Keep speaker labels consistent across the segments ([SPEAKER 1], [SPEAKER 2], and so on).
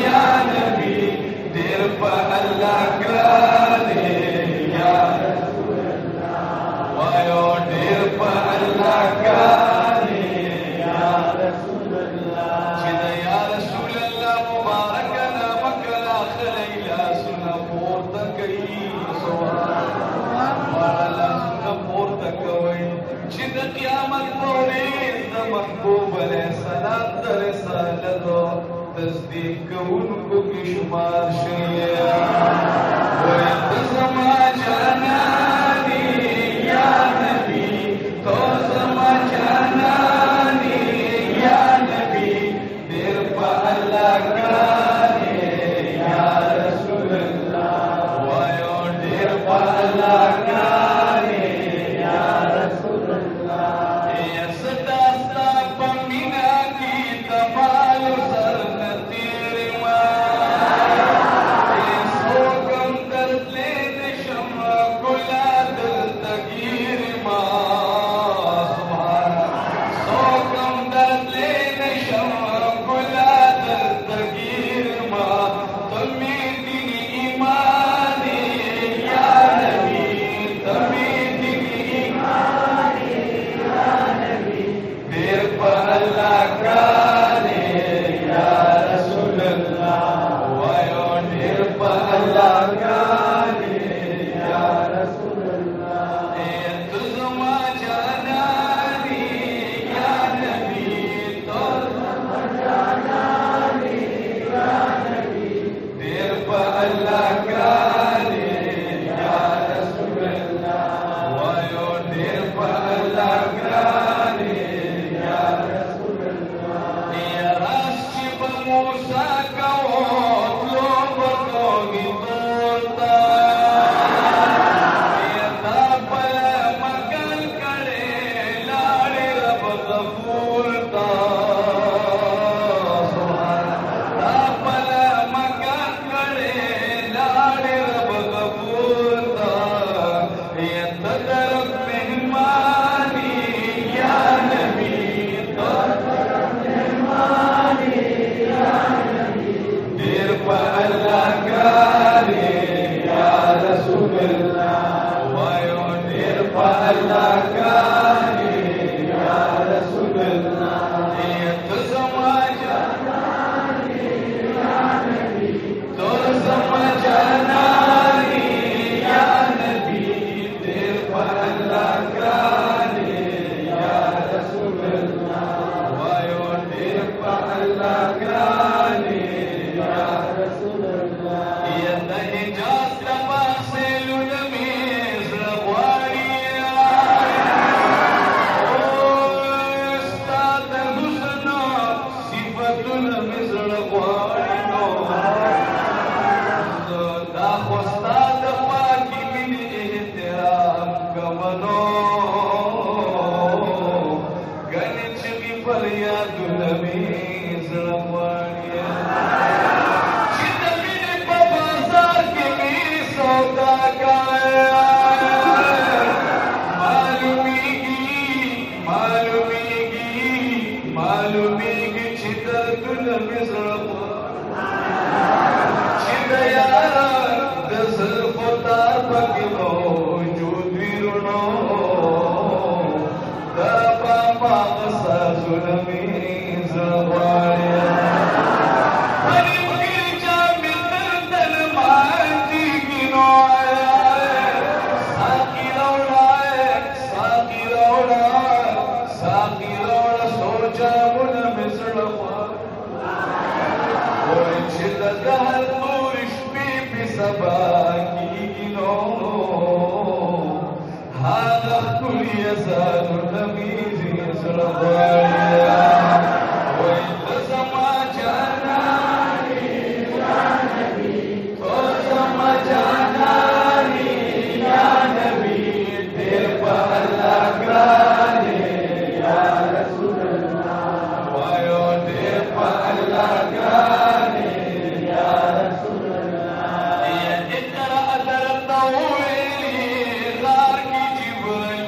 [SPEAKER 1] या नबी अलैहिस्सलाम द रिसालत तस्दीक उनको की शुमार शैया वो समा जाना या नबी तो समा जाना या नबी देर पा अल्लाह करे या रसूल अल्लाह वायो देर पा अल्लाह करे या रसूल अल्लाह ये सदा पमीना की तमाल सर नतीर ये सोगम कर ले शमा गुला दिल तगीर सुभान सोगम कर ले शमा गुला दिल तगीर तुम्हें दिन ईमान या नबी तुम्हें दिन ईमान या नबी देर पर अल्लाह करे या रसूल अल्लाह वायो देर पर अल्लाह करे या रसूल अल्लाह तुझमा जाना या नबी तो जाना या नबी देर पर अल्लाह करे या रसूल अल्लाह वायो देर पर अल्लाह करे या रसूल अल्लाह या राशि बमूसा का लो बतोगी तोता या तापल मगल करे लाड़े रब गफूरता सुभान तापल मगल करे लाड़े रब गफूरता या तदरक मेहमानी या नबी तदरक मेहमानी या नबी देर पर अल्लाह करे या रसूल अल्लाह वायो देर पर अल्लाह करे या रसूल अल्लाह ये तो समझना या नबी तो समझना या नबी देर पर अल्लाह करे या रसूल अल्लाह वायो देर पर अल्लाह करे या रसूल अल्लाह ये नहीं जाता पासे लुलमीज रवाड़िया ओ उस्ताद हुस्न सिफतुल मिज़र रवाड़ियो दा उस्ताद पाकी मिन एहतराम कमनो गणित की फरियादुल मिज़ रवाड़िया चितमिन बाजार के मेरी सौदा का मालूमीगी चिततुल मिज़र चितया दसल खुदा पक मौजूद विरुणो दबा मासा जुलमीज़ रवाड़िया هذا كل يزال نبيذ يزرع والتزم جناني يا نبي تزم جناني يا نبي دير بالله كراني يا رسول الله وايو دير بالله كراني يا رسول الله يا اقرأ الطويل غار की जिब्राइल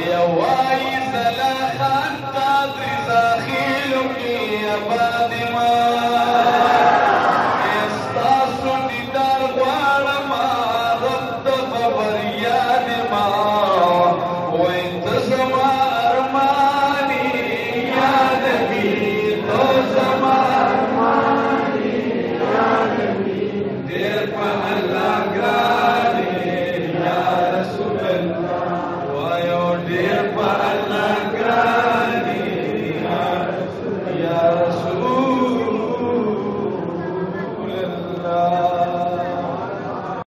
[SPEAKER 1] يا وايز لا خانتاد رضا خيلك يا فاطمة استاسو دیدار غواړما رب خبر یاد ما وانت زما ارمانی یا نبی تو زما ارمانی یا نبی دیر پا اللہ گرانی یا رسول اللہ وایو دیر پا اللہ